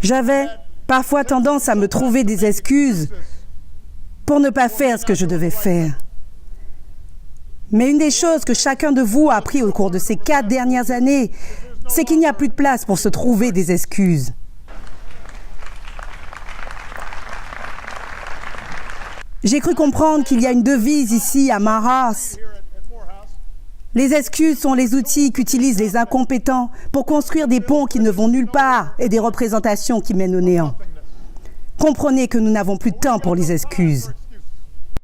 J'avais parfois tendance à me trouver des excuses pour ne pas faire ce que je devais faire. Mais une des choses que chacun de vous a appris au cours de ces 4 dernières années, c'est qu'il n'y a plus de place pour se trouver des excuses. J'ai cru comprendre qu'il y a une devise ici à Morehouse. Les excuses sont les outils qu'utilisent les incompétents pour construire des ponts qui ne vont nulle part et des représentations qui mènent au néant. Comprenez que nous n'avons plus de temps pour les excuses.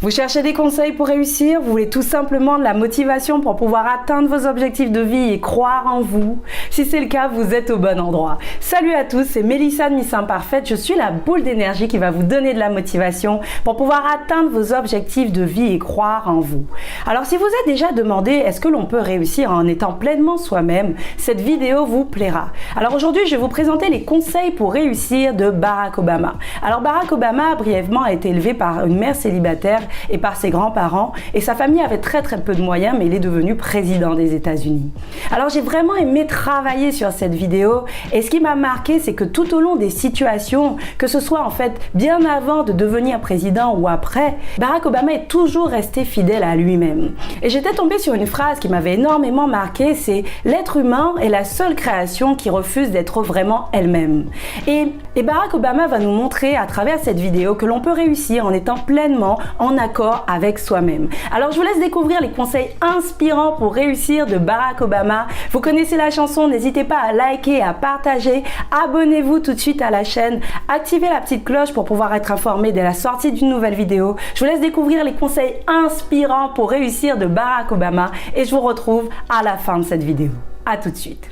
Vous cherchez des conseils pour réussir? Vous voulez tout simplement de la motivation pour pouvoir atteindre vos objectifs de vie et croire en vous? Si c'est le cas, vous êtes au bon endroit. Salut à tous, c'est Mélissa de Miss Imparfaite. Je suis la boule d'énergie qui va vous donner de la motivation pour pouvoir atteindre vos objectifs de vie et croire en vous. Alors si vous êtes déjà demandé est-ce que l'on peut réussir en étant pleinement soi-même, cette vidéo vous plaira. Alors aujourd'hui, je vais vous présenter les conseils pour réussir de Barack Obama. Alors Barack Obama, brièvement, a été élevé par une mère célibataire et par ses grands-parents, et sa famille avait très peu de moyens, mais il est devenu président des États-Unis. Alors j'ai vraiment aimé travailler sur cette vidéo, et ce qui m'a marqué, c'est que tout au long des situations, que ce soit en fait bien avant de devenir président ou après, Barack Obama est toujours resté fidèle à lui-même. Et j'étais tombée sur une phrase qui m'avait énormément marqué, c'est « L'être humain est la seule création qui refuse d'être vraiment elle-même ». Et Barack Obama va nous montrer à travers cette vidéo que l'on peut réussir en étant pleinement en accord avec soi-même. Alors je vous laisse découvrir les conseils inspirants pour réussir de Barack Obama. Vous connaissez la chanson, n'hésitez pas à liker, à partager, abonnez-vous tout de suite à la chaîne, activez la petite cloche pour pouvoir être informé dès la sortie d'une nouvelle vidéo. Je vous laisse découvrir les conseils inspirants pour réussir de Barack Obama et je vous retrouve à la fin de cette vidéo. À tout de suite.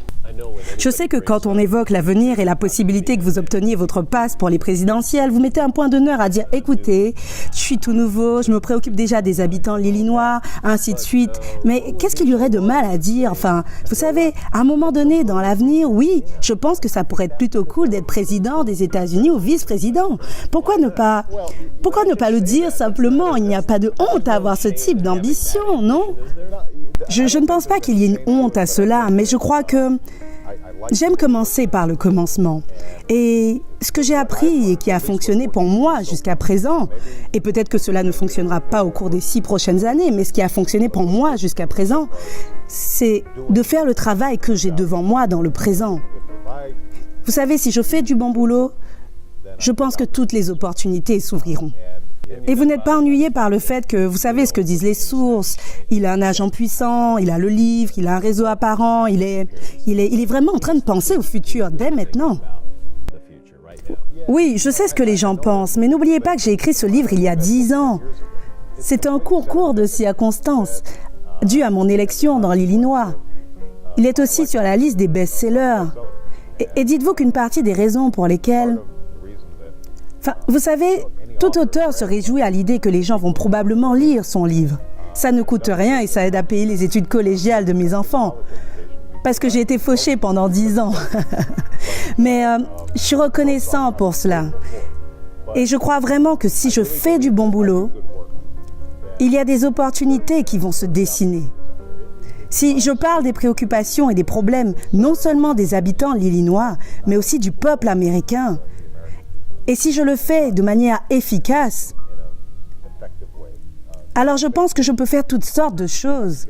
Je sais que quand on évoque l'avenir et la possibilité que vous obteniez votre passe pour les présidentielles, vous mettez un point d'honneur à dire « Écoutez, je suis tout nouveau, je me préoccupe déjà des habitants de l'Illinois, ainsi de suite. » Mais qu'est-ce qu'il y aurait de mal à dire? Enfin, vous savez, à un moment donné, dans l'avenir, oui, je pense que ça pourrait être plutôt cool d'être président des États-Unis ou vice-président. Pourquoi ne pas le dire simplement? Il n'y a pas de honte à avoir ce type d'ambition, non? Je ne pense pas qu'il y ait une honte à cela, mais je crois que j'aime commencer par le commencement. Et ce que j'ai appris et qui a fonctionné pour moi jusqu'à présent, et peut-être que cela ne fonctionnera pas au cours des 6 prochaines années, mais ce qui a fonctionné pour moi jusqu'à présent, c'est de faire le travail que j'ai devant moi dans le présent. Vous savez, si je fais du bon boulot, je pense que toutes les opportunités s'ouvriront. Et vous n'êtes pas ennuyé par le fait que, vous savez ce que disent les sources, il a un agent puissant, il a le livre, il a un réseau apparent, il est vraiment en train de penser au futur dès maintenant. Oui, je sais ce que les gens pensent, mais n'oubliez pas que j'ai écrit ce livre il y a 10 ans. C'est un court de circonstances, dû à mon élection dans l'Illinois. Il est aussi sur la liste des best-sellers. Et dites-vous qu'une partie des raisons pour lesquelles... Enfin, vous savez, tout auteur se réjouit à l'idée que les gens vont probablement lire son livre. Ça ne coûte rien et ça aide à payer les études collégiales de mes enfants. Parce que j'ai été fauché pendant 10 ans. Mais je suis reconnaissant pour cela. Et je crois vraiment que si je fais du bon boulot, il y a des opportunités qui vont se dessiner. Si je parle des préoccupations et des problèmes, non seulement des habitants de l'Illinois, mais aussi du peuple américain, et si je le fais de manière efficace, alors je pense que je peux faire toutes sortes de choses.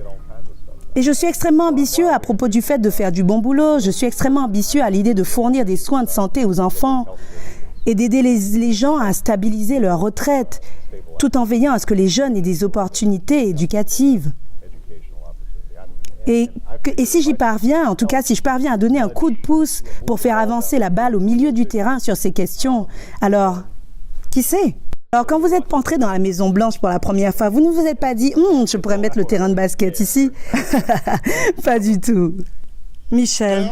Et je suis extrêmement ambitieux à propos du fait de faire du bon boulot. Je suis extrêmement ambitieux à l'idée de fournir des soins de santé aux enfants et d'aider les gens à stabiliser leur retraite, tout en veillant à ce que les jeunes aient des opportunités éducatives. Et si j'y parviens, en tout cas si je parviens à donner un coup de pouce pour faire avancer la balle au milieu du terrain sur ces questions, alors, qui sait? Alors quand vous êtes entré dans la Maison Blanche pour la première fois, vous ne vous êtes pas dit « je pourrais mettre le terrain de basket ici ». Pas du tout. Michel.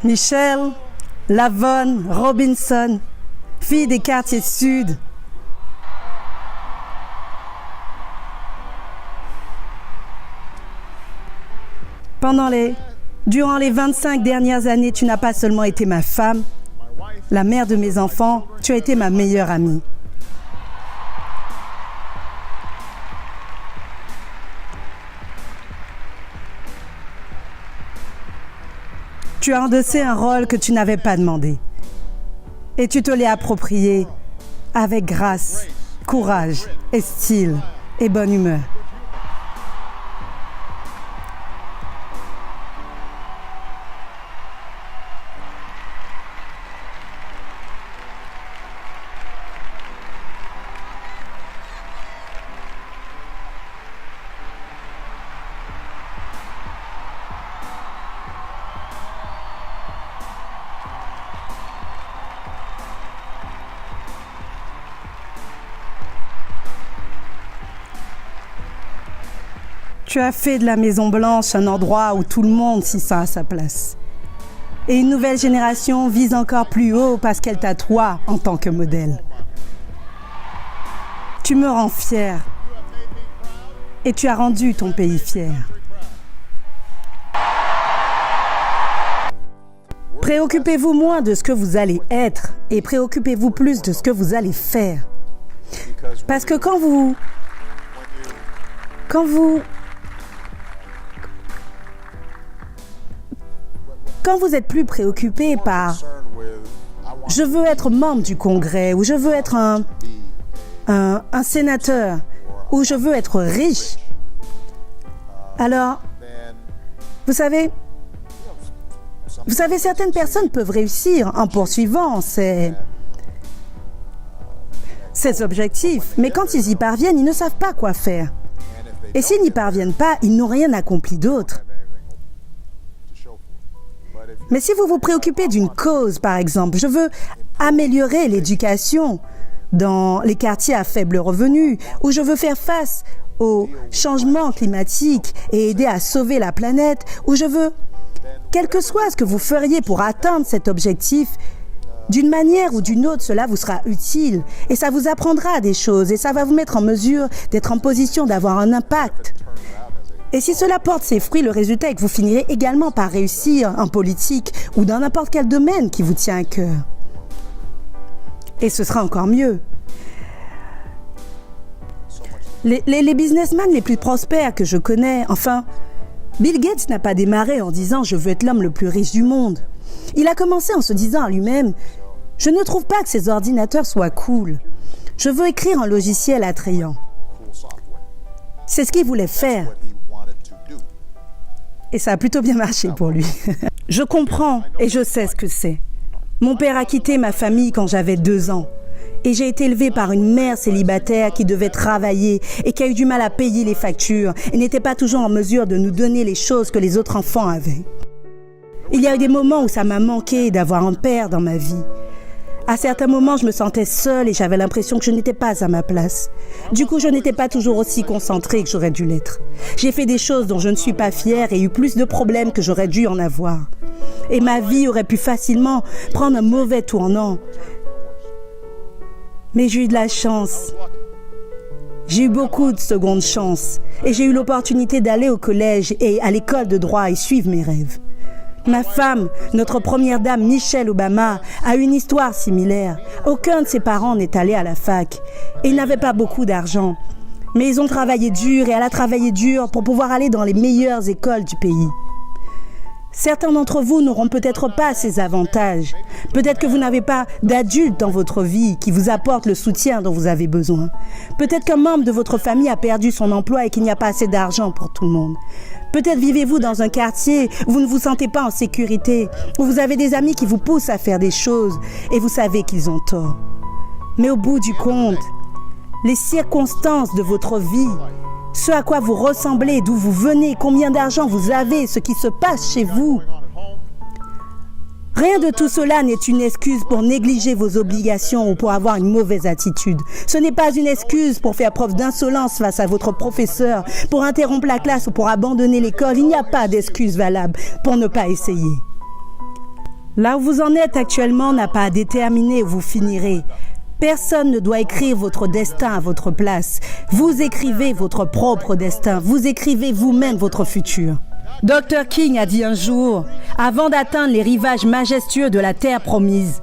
Michel, Lavonne Robinson, fille des quartiers sud. Durant les 25 dernières années, tu n'as pas seulement été ma femme, la mère de mes enfants, tu as été ma meilleure amie. Tu as endossé un rôle que tu n'avais pas demandé. Et tu te l'es approprié avec grâce, courage et style et bonne humeur. Tu as fait de la Maison-Blanche un endroit où tout le monde s'y sent à sa place. Et une nouvelle génération vise encore plus haut parce qu'elle t'a toi en tant que modèle. Tu me rends fier. Et tu as rendu ton pays fier. Préoccupez-vous moins de ce que vous allez être et préoccupez-vous plus de ce que vous allez faire. Parce que quand vous êtes plus préoccupé par « je veux être membre du Congrès » ou « je veux être un sénateur » ou « je veux être riche », alors, vous savez, certaines personnes peuvent réussir en poursuivant ces objectifs, mais quand ils y parviennent, ils ne savent pas quoi faire. Et s'ils n'y parviennent pas, ils n'ont rien accompli d'autre. Mais si vous vous préoccupez d'une cause, par exemple, je veux améliorer l'éducation dans les quartiers à faible revenu, ou je veux faire face au changement climatique et aider à sauver la planète, ou je veux, quel que soit ce que vous feriez pour atteindre cet objectif, d'une manière ou d'une autre, cela vous sera utile et ça vous apprendra des choses et ça va vous mettre en mesure d'être en position d'avoir un impact. Et si cela porte ses fruits, le résultat est que vous finirez également par réussir en politique ou dans n'importe quel domaine qui vous tient à cœur. Et ce sera encore mieux. Les businessmen les plus prospères que je connais, enfin, Bill Gates n'a pas démarré en disant « je veux être l'homme le plus riche du monde ». Il a commencé en se disant à lui-même « je ne trouve pas que ces ordinateurs soient cool. Je veux écrire un logiciel attrayant ». C'est ce qu'il voulait faire. Et ça a plutôt bien marché pour lui. Je comprends et je sais ce que c'est. Mon père a quitté ma famille quand j'avais 2 ans. Et j'ai été élevée par une mère célibataire qui devait travailler et qui a eu du mal à payer les factures et n'était pas toujours en mesure de nous donner les choses que les autres enfants avaient. Il y a eu des moments où ça m'a manqué d'avoir un père dans ma vie. À certains moments, je me sentais seule et j'avais l'impression que je n'étais pas à ma place. Du coup, je n'étais pas toujours aussi concentrée que j'aurais dû l'être. J'ai fait des choses dont je ne suis pas fière et eu plus de problèmes que j'aurais dû en avoir. Et ma vie aurait pu facilement prendre un mauvais tournant. Mais j'ai eu de la chance. J'ai eu beaucoup de secondes chances. Et j'ai eu l'opportunité d'aller au collège et à l'école de droit et suivre mes rêves. Ma femme, notre première dame Michelle Obama, a une histoire similaire. Aucun de ses parents n'est allé à la fac. Et ils n'avaient pas beaucoup d'argent. Mais ils ont travaillé dur et elle a travaillé dur pour pouvoir aller dans les meilleures écoles du pays. Certains d'entre vous n'auront peut-être pas ces avantages. Peut-être que vous n'avez pas d'adulte dans votre vie qui vous apporte le soutien dont vous avez besoin. Peut-être qu'un membre de votre famille a perdu son emploi et qu'il n'y a pas assez d'argent pour tout le monde. Peut-être vivez-vous dans un quartier où vous ne vous sentez pas en sécurité, où vous avez des amis qui vous poussent à faire des choses et vous savez qu'ils ont tort. Mais au bout du compte, les circonstances de votre vie, ce à quoi vous ressemblez, d'où vous venez, combien d'argent vous avez, ce qui se passe chez vous. Rien de tout cela n'est une excuse pour négliger vos obligations ou pour avoir une mauvaise attitude. Ce n'est pas une excuse pour faire preuve d'insolence face à votre professeur, pour interrompre la classe ou pour abandonner l'école. Il n'y a pas d'excuse valable pour ne pas essayer. Là où vous en êtes actuellement n'a pas à déterminer où vous finirez. Personne ne doit écrire votre destin à votre place. Vous écrivez votre propre destin. Vous écrivez vous-même votre futur. Dr. King a dit un jour, avant d'atteindre les rivages majestueux de la terre promise,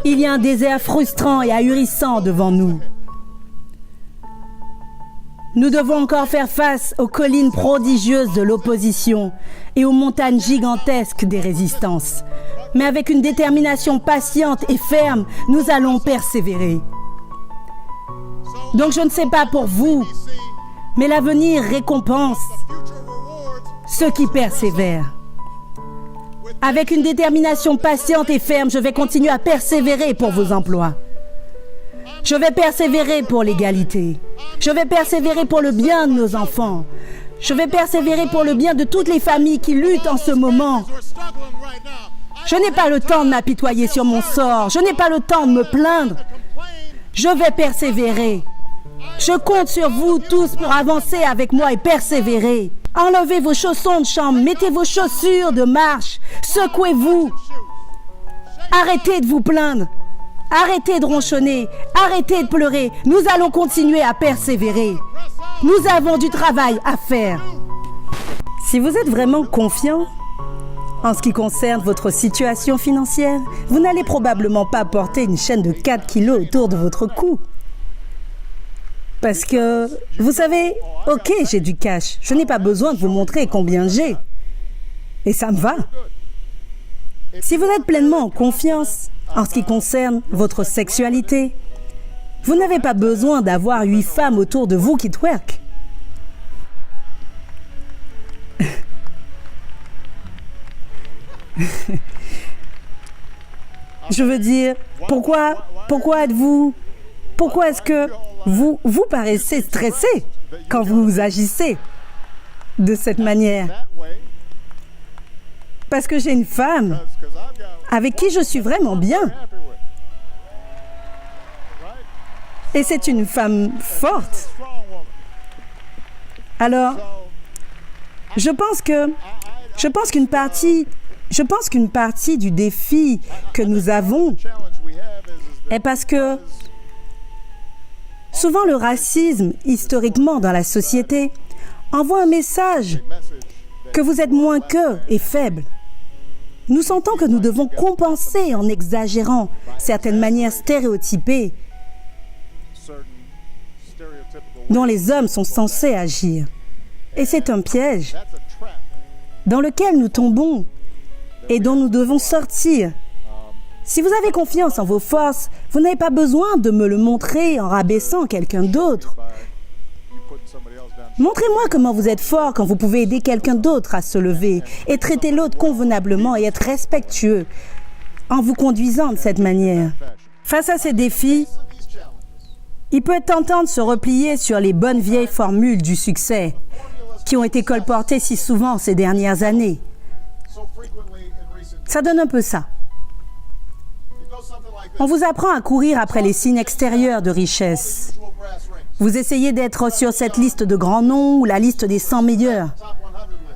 il y a un désert frustrant et ahurissant devant nous. Nous devons encore faire face aux collines prodigieuses de l'opposition et aux montagnes gigantesques des résistances. Mais avec une détermination patiente et ferme, nous allons persévérer. Donc je ne sais pas pour vous, mais l'avenir récompense ceux qui persévèrent. Avec une détermination patiente et ferme, je vais continuer à persévérer pour vos emplois. Je vais persévérer pour l'égalité. Je vais persévérer pour le bien de nos enfants. Je vais persévérer pour le bien de toutes les familles qui luttent en ce moment. Je n'ai pas le temps de m'apitoyer sur mon sort. Je n'ai pas le temps de me plaindre. Je vais persévérer. Je compte sur vous tous pour avancer avec moi et persévérer. Enlevez vos chaussons de chambre, mettez vos chaussures de marche, secouez-vous. Arrêtez de vous plaindre. Arrêtez de ronchonner, arrêtez de pleurer. Nous allons continuer à persévérer. Nous avons du travail à faire. Si vous êtes vraiment confiant en ce qui concerne votre situation financière, vous n'allez probablement pas porter une chaîne de 4 kilos autour de votre cou. Parce que, vous savez, ok, j'ai du cash. Je n'ai pas besoin de vous montrer combien j'ai. Et ça me va. Si vous êtes pleinement en confiance en ce qui concerne votre sexualité, vous n'avez pas besoin d'avoir 8 femmes autour de vous qui twerkent. Je veux dire, pourquoi est-ce que vous paraissez stressé quand vous agissez de cette manière? Parce que j'ai une femme avec qui je suis vraiment bien. Et c'est une femme forte. Alors, je pense qu'une partie du défi que nous avons est parce que souvent le racisme, historiquement dans la société, envoie un message que vous êtes moins qu'eux et faibles. Nous sentons que nous devons compenser en exagérant certaines manières stéréotypées dont les hommes sont censés agir. Et c'est un piège dans lequel nous tombons et dont nous devons sortir. Si vous avez confiance en vos forces, vous n'avez pas besoin de me le montrer en rabaissant quelqu'un d'autre. Montrez-moi comment vous êtes fort quand vous pouvez aider quelqu'un d'autre à se lever et traiter l'autre convenablement et être respectueux en vous conduisant de cette manière. Face à ces défis, il peut être tentant de se replier sur les bonnes vieilles formules du succès qui ont été colportées si souvent ces dernières années. Ça donne un peu ça. On vous apprend à courir après les signes extérieurs de richesse. Vous essayez d'être sur cette liste de grands noms ou la liste des 100 meilleurs.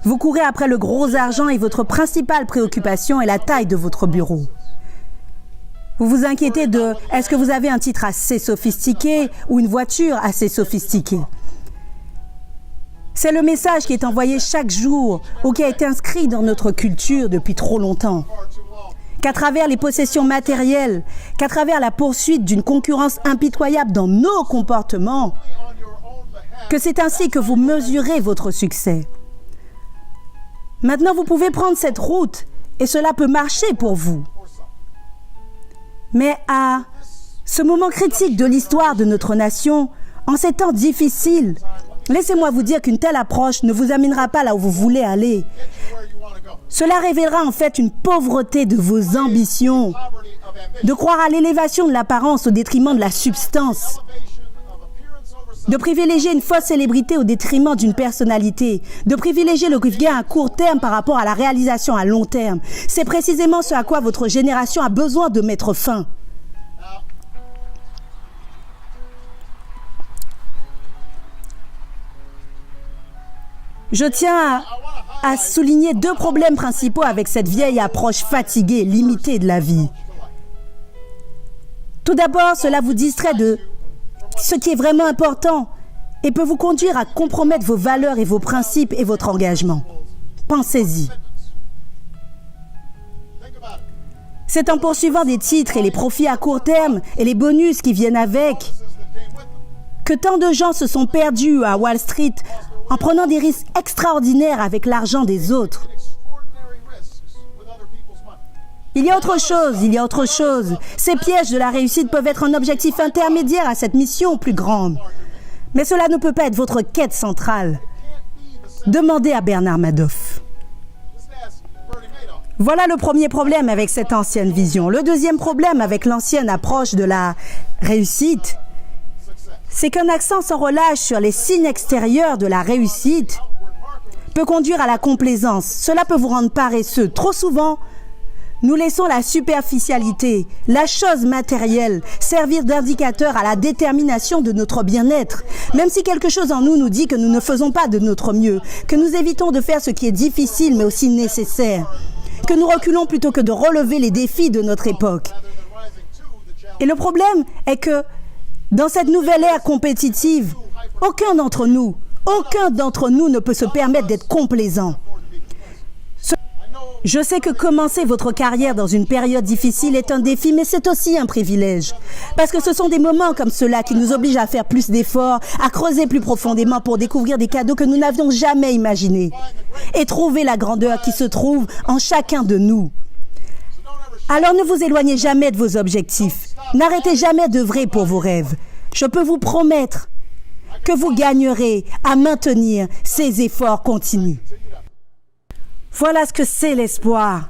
Vous courez après le gros argent et votre principale préoccupation est la taille de votre bureau. Vous vous inquiétez de « est-ce que vous avez un titre assez sophistiqué ou une voiture assez sophistiquée ?» C'est le message qui est envoyé chaque jour ou qui a été inscrit dans notre culture depuis trop longtemps. Qu'à travers les possessions matérielles, qu'à travers la poursuite d'une concurrence impitoyable dans nos comportements, que c'est ainsi que vous mesurez votre succès. Maintenant, vous pouvez prendre cette route et cela peut marcher pour vous. Mais à ce moment critique de l'histoire de notre nation, en ces temps difficiles, laissez-moi vous dire qu'une telle approche ne vous amènera pas là où vous voulez aller. Cela révélera en fait une pauvreté de vos ambitions, de croire à l'élévation de l'apparence au détriment de la substance, de privilégier une fausse célébrité au détriment d'une personnalité, de privilégier le gain à court terme par rapport à la réalisation à long terme. C'est précisément ce à quoi votre génération a besoin de mettre fin. Je tiens à souligner 2 problèmes principaux avec cette vieille approche fatiguée, limitée de la vie. Tout d'abord, cela vous distrait de ce qui est vraiment important et peut vous conduire à compromettre vos valeurs et vos principes et votre engagement. Pensez-y. C'est en poursuivant des titres et les profits à court terme et les bonus qui viennent avec que tant de gens se sont perdus à Wall Street en prenant des risques extraordinaires avec l'argent des autres. Il y a autre chose. Ces pièges de la réussite peuvent être un objectif intermédiaire à cette mission plus grande. Mais cela ne peut pas être votre quête centrale. Demandez à Bernard Madoff. Voilà le premier problème avec cette ancienne vision. Le deuxième problème avec l'ancienne approche de la réussite, c'est qu'un accent sans relâche sur les signes extérieurs de la réussite peut conduire à la complaisance. Cela peut vous rendre paresseux. Trop souvent, nous laissons la superficialité, la chose matérielle, servir d'indicateur à la détermination de notre bien-être. Même si quelque chose en nous nous dit que nous ne faisons pas de notre mieux, que nous évitons de faire ce qui est difficile mais aussi nécessaire, que nous reculons plutôt que de relever les défis de notre époque. Et le problème est que dans cette nouvelle ère compétitive, aucun d'entre nous ne peut se permettre d'être complaisant. Je sais que commencer votre carrière dans une période difficile est un défi, mais c'est aussi un privilège. Parce que ce sont des moments comme ceux-là qui nous obligent à faire plus d'efforts, à creuser plus profondément pour découvrir des cadeaux que nous n'avions jamais imaginés et trouver la grandeur qui se trouve en chacun de nous. Alors ne vous éloignez jamais de vos objectifs. N'arrêtez jamais d'œuvrer pour vos rêves. Je peux vous promettre que vous gagnerez à maintenir ces efforts continus. Voilà ce que c'est l'espoir.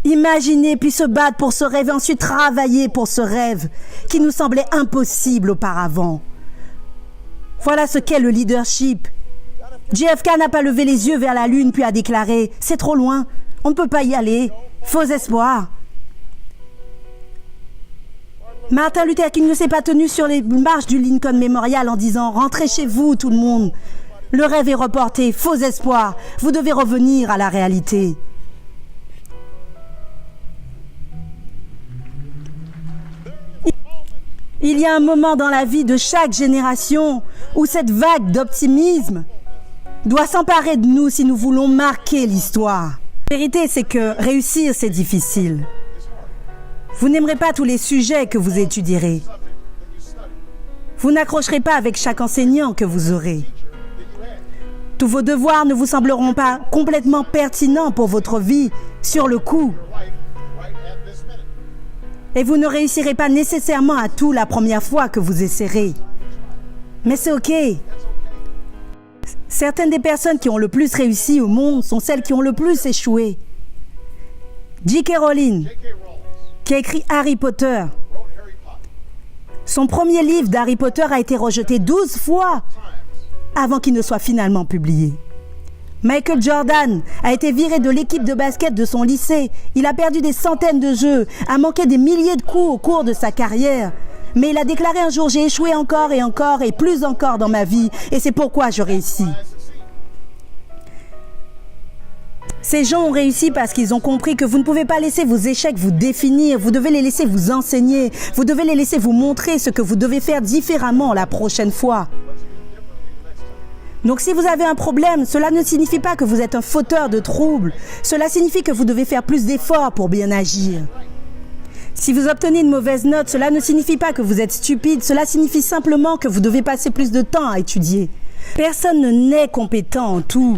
Imaginer puis se battre pour ce rêve et ensuite travailler pour ce rêve qui nous semblait impossible auparavant. Voilà ce qu'est le leadership. JFK n'a pas levé les yeux vers la lune puis a déclaré « C'est trop loin, on ne peut pas y aller, faux espoir ». Martin Luther King ne s'est pas tenu sur les marches du Lincoln Memorial en disant « Rentrez chez vous tout le monde ». Le rêve est reporté, faux espoir. Vous devez revenir à la réalité. Il y a un moment dans la vie de chaque génération où cette vague d'optimisme doit s'emparer de nous si nous voulons marquer l'histoire. La vérité, c'est que réussir, c'est difficile. Vous n'aimerez pas tous les sujets que vous étudierez. Vous n'accrocherez pas avec chaque enseignant que vous aurez. Tous vos devoirs ne vous sembleront pas complètement pertinents pour votre vie sur le coup. Et vous ne réussirez pas nécessairement à tout la première fois que vous essaierez. Mais c'est OK. Certaines des personnes qui ont le plus réussi au monde sont celles qui ont le plus échoué. J.K. Rowling, qui a écrit Harry Potter. Son premier livre d'Harry Potter a été rejeté 12 fois avant qu'il ne soit finalement publié. Michael Jordan a été viré de l'équipe de basket de son lycée. Il a perdu des centaines de jeux, a manqué des milliers de coups au cours de sa carrière. Mais il a déclaré un jour « J'ai échoué encore et plus encore dans ma vie et c'est pourquoi je réussis ». Ces gens ont réussi parce qu'ils ont compris que vous ne pouvez pas laisser vos échecs vous définir, vous devez les laisser vous enseigner, vous devez les laisser vous montrer ce que vous devez faire différemment la prochaine fois. Donc si vous avez un problème, cela ne signifie pas que vous êtes un fauteur de troubles. Cela signifie que vous devez faire plus d'efforts pour bien agir. Si vous obtenez une mauvaise note, cela ne signifie pas que vous êtes stupide. Cela signifie simplement que vous devez passer plus de temps à étudier. Personne ne naît compétent en tout.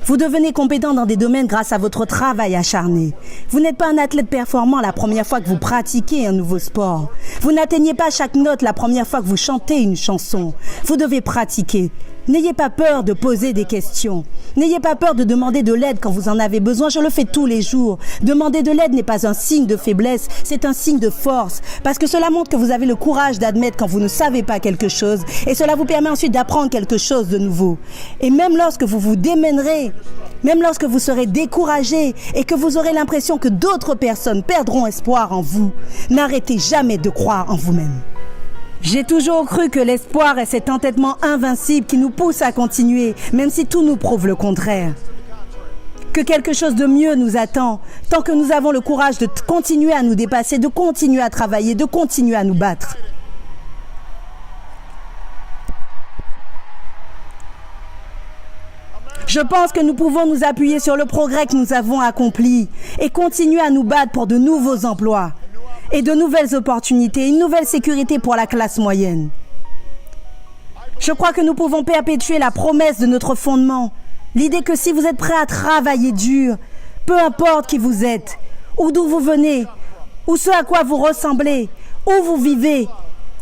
Vous devenez compétent dans des domaines grâce à votre travail acharné. Vous n'êtes pas un athlète performant la première fois que vous pratiquez un nouveau sport. Vous n'atteignez pas chaque note la première fois que vous chantez une chanson. Vous devez pratiquer. N'ayez pas peur de poser des questions. N'ayez pas peur de demander de l'aide quand vous en avez besoin. Je le fais tous les jours. Demander de l'aide n'est pas un signe de faiblesse, c'est un signe de force. Parce que cela montre que vous avez le courage d'admettre quand vous ne savez pas quelque chose. Et cela vous permet ensuite d'apprendre quelque chose de nouveau. Et même lorsque vous vous démènerez, même lorsque vous serez découragé et que vous aurez l'impression que d'autres personnes perdront espoir en vous, n'arrêtez jamais de croire en vous-même. J'ai toujours cru que l'espoir est cet entêtement invincible qui nous pousse à continuer, même si tout nous prouve le contraire. que quelque chose de mieux nous attend, tant que nous avons le courage de continuer à nous dépasser, de continuer à travailler, de continuer à nous battre. Je pense que nous pouvons nous appuyer sur le progrès que nous avons accompli et continuer à nous battre pour de nouveaux emplois et de nouvelles opportunités, une nouvelle sécurité pour la classe moyenne. Je crois que nous pouvons perpétuer la promesse de notre fondement, l'idée que si vous êtes prêts à travailler dur, peu importe qui vous êtes, ou d'où vous venez, ou ce à quoi vous ressemblez, où vous vivez,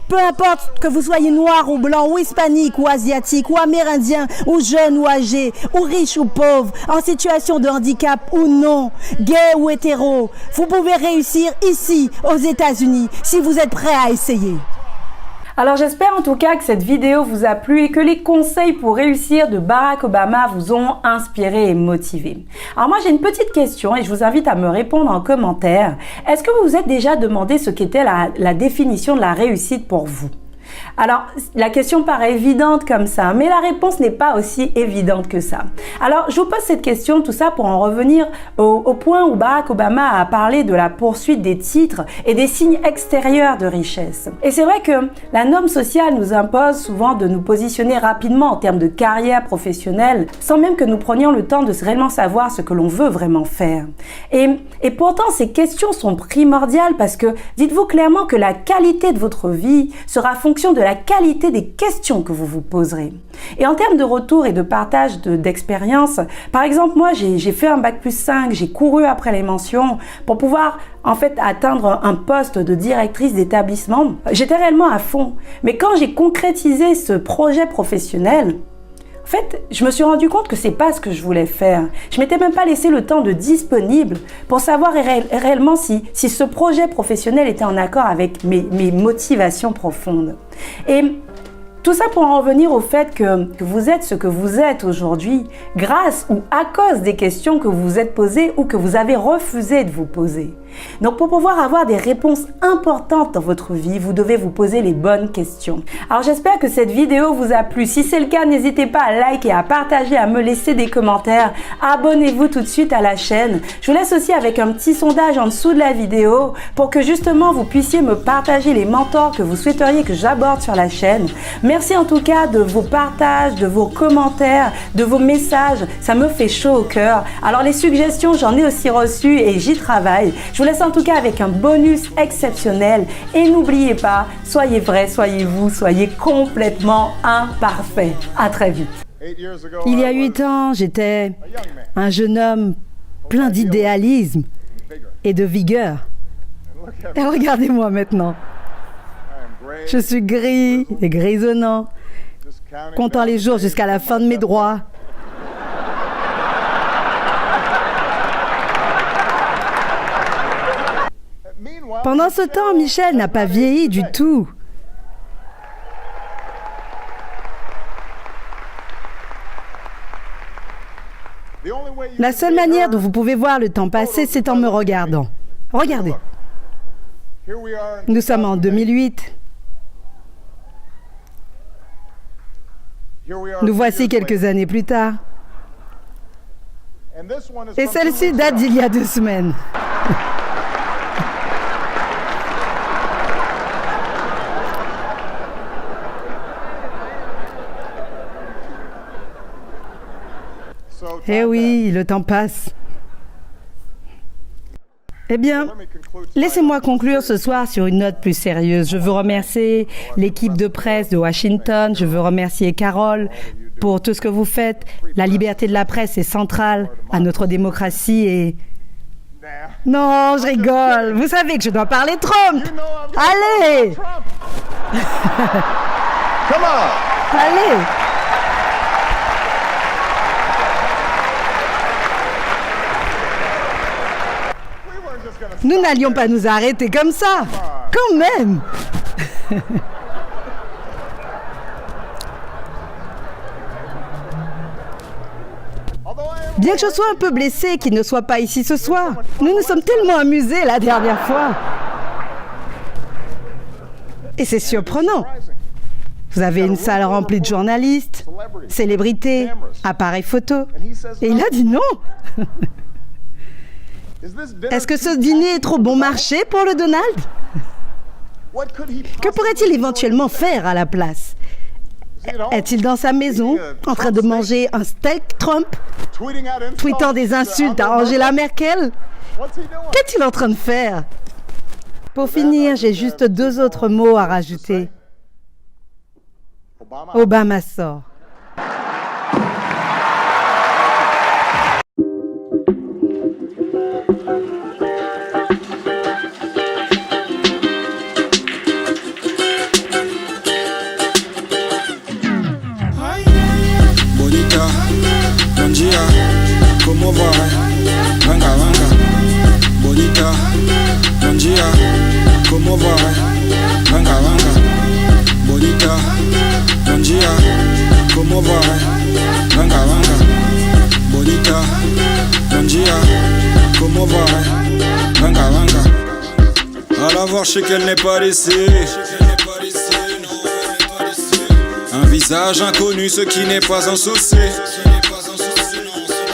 peu importe que vous soyez noir ou blanc, ou hispanique ou asiatique, ou amérindien, ou jeune ou âgé, ou riche ou pauvre, en situation de handicap ou non, gay ou hétéro, vous pouvez réussir ici, aux États-Unis, si vous êtes prêts à essayer. Alors j'espère en tout cas que cette vidéo vous a plu et que les conseils pour réussir de Barack Obama vous ont inspiré et motivé. Alors moi j'ai une petite question et je vous invite à me répondre en commentaire. Est-ce que vous vous êtes déjà demandé ce qu'était la définition de la réussite pour vous ? Alors, la question paraît évidente comme ça, mais la réponse n'est pas aussi évidente que ça. Alors, je vous pose cette question, tout ça pour en revenir au point où Barack Obama a parlé de la poursuite des titres et des signes extérieurs de richesse. Et c'est vrai que la norme sociale nous impose souvent de nous positionner rapidement en termes de carrière professionnelle, sans même que nous prenions le temps de réellement savoir ce que l'on veut vraiment faire. Et pourtant, ces questions sont primordiales parce que dites-vous clairement que la qualité de votre vie sera fonction de la qualité des questions que vous vous poserez. Et en termes de retour et de partage d'expérience, par exemple, moi, j'ai fait un bac+5, j'ai couru après les mentions pour pouvoir en fait atteindre un poste de directrice d'établissement. J'étais réellement à fond. Mais quand j'ai concrétisé ce projet professionnel, en fait, je me suis rendu compte que c'est pas ce que je voulais faire. Je m'étais même pas laissé le temps de disponible pour savoir réellement si ce projet professionnel était en accord avec mes motivations profondes. Et tout ça pour en revenir au fait que vous êtes ce que vous êtes aujourd'hui grâce ou à cause des questions que vous vous êtes posées ou que vous avez refusé de vous poser. Donc pour pouvoir avoir des réponses importantes dans votre vie, vous devez vous poser les bonnes questions. Alors j'espère que cette vidéo vous a plu. Si c'est le cas, n'hésitez pas à liker, à partager, à me laisser des commentaires. Abonnez-vous tout de suite à la chaîne. Je vous laisse aussi avec un petit sondage en dessous de la vidéo pour que justement vous puissiez me partager les mentors que vous souhaiteriez que j'aborde sur la chaîne. Merci en tout cas de vos partages, de vos commentaires, de vos messages. Ça me fait chaud au cœur. Alors les suggestions, j'en ai aussi reçues et j'y travaille. Je vous laisse en tout cas avec un bonus exceptionnel. Et n'oubliez pas, soyez vrai, soyez vous, soyez complètement imparfait. À très vite. Il y a 8 ans, j'étais un jeune homme plein d'idéalisme et de vigueur. Et regardez-moi maintenant. Je suis gris et grisonnant, comptant les jours jusqu'à la fin de mes droits. Pendant ce temps, Michel n'a pas vieilli du tout. La seule manière dont vous pouvez voir le temps passer, c'est en me regardant. Regardez. Nous sommes en 2008. Nous voici quelques années plus tard. Et celle-ci date d'il y a 2 semaines. Eh oui, le temps passe. Eh bien, laissez-moi conclure ce soir sur une note plus sérieuse. Je veux remercier l'équipe de presse de Washington. Je veux remercier Carole pour tout ce que vous faites. La liberté de la presse est centrale à notre démocratie et... Non, je rigole. Vous savez que je dois parler Trump. Allez. Allez. Nous n'allions pas nous arrêter comme ça. Quand même. Bien que je sois un peu blessé qu'il ne soit pas ici ce soir, nous nous sommes tellement amusés la dernière fois. Et c'est surprenant. Vous avez une salle remplie de journalistes, célébrités, appareils photo. Et il a dit non. Est-ce que ce dîner est trop bon marché pour le Donald? Que pourrait-il éventuellement faire à la place? Est-il dans sa maison, en train de manger un steak Trump, tweetant des insultes à Angela Merkel? Qu'est-il en train de faire? Pour finir, j'ai juste 2 autres mots à rajouter. Obama sort. Bonita, buen día, ¿cómo va? Venga, venga. Bonita, buen día, ¿cómo va? Venga, venga. Bonita, buen día, ¿cómo va? Venga, venga. Bonita, buen día, ¿cómo va? Venga, venga. À la voir, je sais qu'elle n'est pas laissée. Un visage inconnu, ce qui n'est pas un saucé.